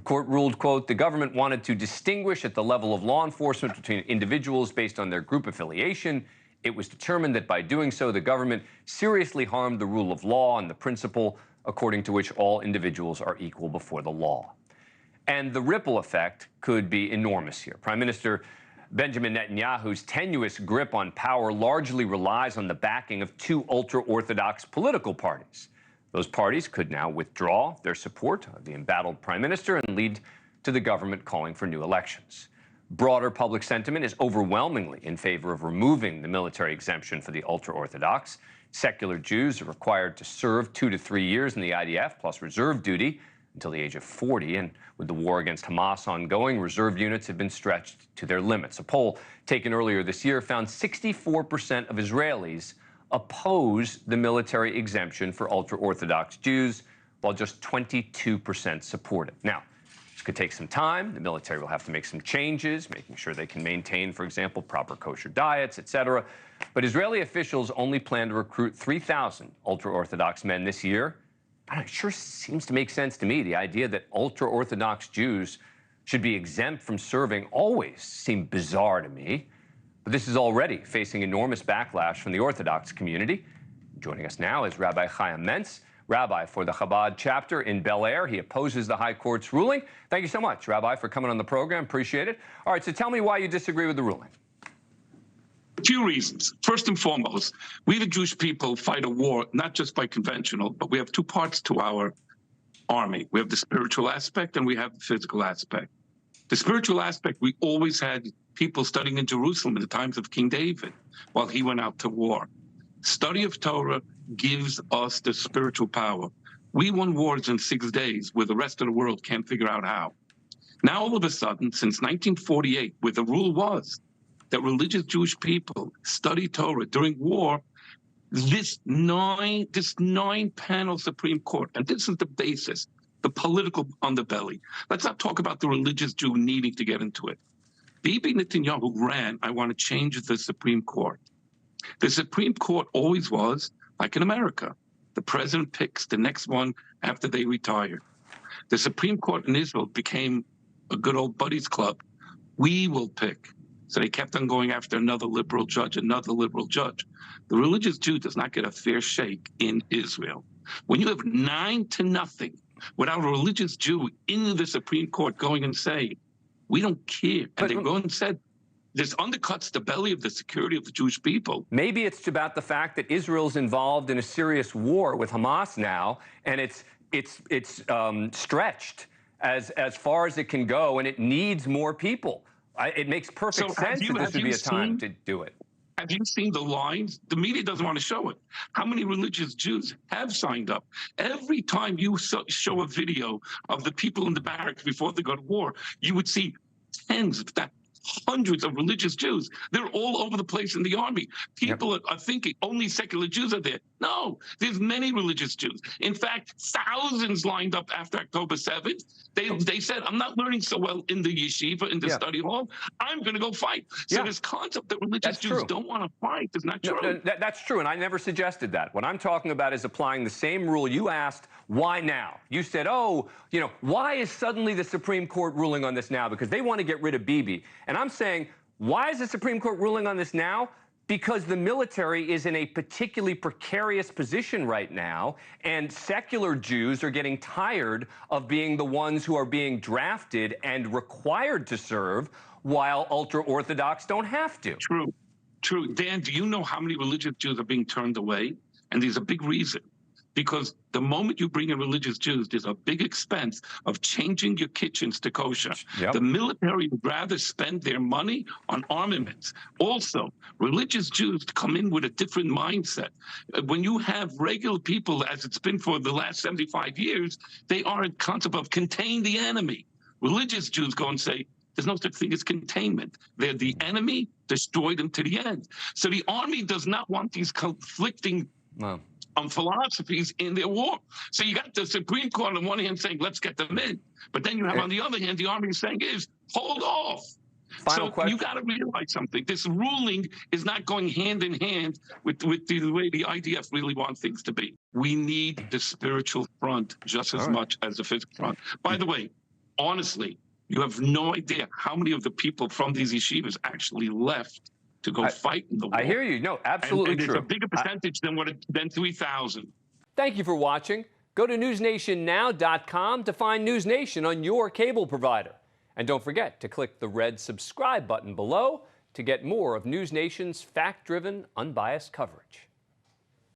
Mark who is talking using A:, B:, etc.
A: court ruled, quote, the government wanted to distinguish at the level of law enforcement between individuals based on their group affiliation. It was determined that by doing so, the government seriously harmed the rule of law and the principle according to which all individuals are equal before the law. And the ripple effect could be enormous here. Prime Minister Benjamin Netanyahu's tenuous grip on power largely relies on the backing of two ultra-Orthodox political parties. Those parties could now withdraw their support of the embattled prime minister and lead to the government calling for new elections. Broader public sentiment is overwhelmingly in favor of removing the military exemption for the ultra-Orthodox. Secular Jews are required to serve 2 to 3 years in the IDF, plus reserve duty until the age of 40. And with the war against Hamas ongoing, reserve units have been stretched to their limits. A poll taken earlier this year found 64% of Israelis oppose the military exemption for ultra-Orthodox Jews, while just 22% support it. Now, this could take some time. The military will have to make some changes, making sure they can maintain, for example, proper kosher diets, etc. But Israeli officials only plan to recruit 3,000 ultra-Orthodox men this year. And it sure seems to make sense to me. The idea that ultra-Orthodox Jews should be exempt from serving always seemed bizarre to me. But this is already facing enormous backlash from the Orthodox community. Joining us now is Rabbi Chaim Mentz, rabbi for the Chabad chapter in Bel Air. He opposes the High Court's ruling. Thank you so much, Rabbi, for coming on the program. Appreciate it. All right, so tell me why you disagree with the ruling.
B: A few reasons. First and foremost, we the Jewish people fight a war not just by conventional, but we have two parts to our army. We have the spiritual aspect and we have the physical aspect. The spiritual aspect, we always had people studying in Jerusalem in the times of King David while he went out to war. Study of Torah gives us the spiritual power. We won wars in 6 days where the rest of the world can't figure out how. Now, all of a sudden, since 1948, where the rule was that religious Jewish people study Torah during war, this nine-panel Supreme Court, and this is the basis, the political underbelly. Let's not talk about the religious Jew needing to get into it. Bibi Netanyahu ran, I want to change the Supreme Court. The Supreme Court always was, like in America, the president picks the next one after they retire. The Supreme Court in Israel became a good old buddies club. We will pick. So they kept on going after another liberal judge, another liberal judge. The religious Jew does not get a fair shake in Israel. When you have 9-0 without a religious Jew in the Supreme Court going and saying, we don't care. And they go and said, this undercuts the belly of the security of the Jewish people.
A: Maybe it's about the fact that Israel's involved in a serious war with Hamas now, and it's stretched as far as it can go, and it needs more people. It makes perfect sense that this would be a time to do it.
B: Have you seen the lines? The media doesn't want to show it. How many religious Jews have signed up? Every time you show a video of the people in the barracks before they go to war, you would see tens, if not hundreds of religious Jews. They're all over the place in the army. People are thinking only secular Jews are there. No, there's many religious Jews. In fact, thousands lined up after October 7th. They said, I'm not learning so well in the yeshiva, in the study hall. I'm going to go fight. So this concept that religious Jews don't want to fight is not true.
A: No, that's true, and I never suggested that. What I'm talking about is applying the same rule. You asked, why now? You said, oh, why is suddenly the Supreme Court ruling on this now? Because they want to get rid of Bibi. And I'm saying, why is the Supreme Court ruling on this now? Because the military is in a particularly precarious position right now, and secular Jews are getting tired of being the ones who are being drafted and required to serve, while ultra-Orthodox don't have to.
B: True. Dan, do you know how many religious Jews are being turned away? And there's a big reason. Because the moment you bring in religious Jews, there's a big expense of changing your kitchens to kosher. The military would rather spend their money on armaments. Also, religious Jews come in with a different mindset. When you have regular people, as it's been for the last 75 years, they are a concept of contain the enemy. Religious Jews go and say, there's no such thing as containment. They're the enemy, destroy them to the end. So the army does not want these conflicting philosophies in their war. So you got the Supreme Court on one hand saying, let's get them in. But then you have on the other hand, the army saying hold off.
A: Final question.
B: You got to realize something. This ruling is not going hand in hand with the way the IDF really want things to be. We need the spiritual front just as much as the physical front. By the way, honestly, you have no idea how many of the people from these yeshivas actually left to go fight in the war.
A: I hear you. No, absolutely
B: and
A: true.
B: it's a bigger percentage than 3,000.
A: Thank you for watching. Go to newsnationnow.com to find NewsNation on your cable provider. And don't forget to click the red subscribe button below to get more of NewsNation's fact-driven, unbiased coverage.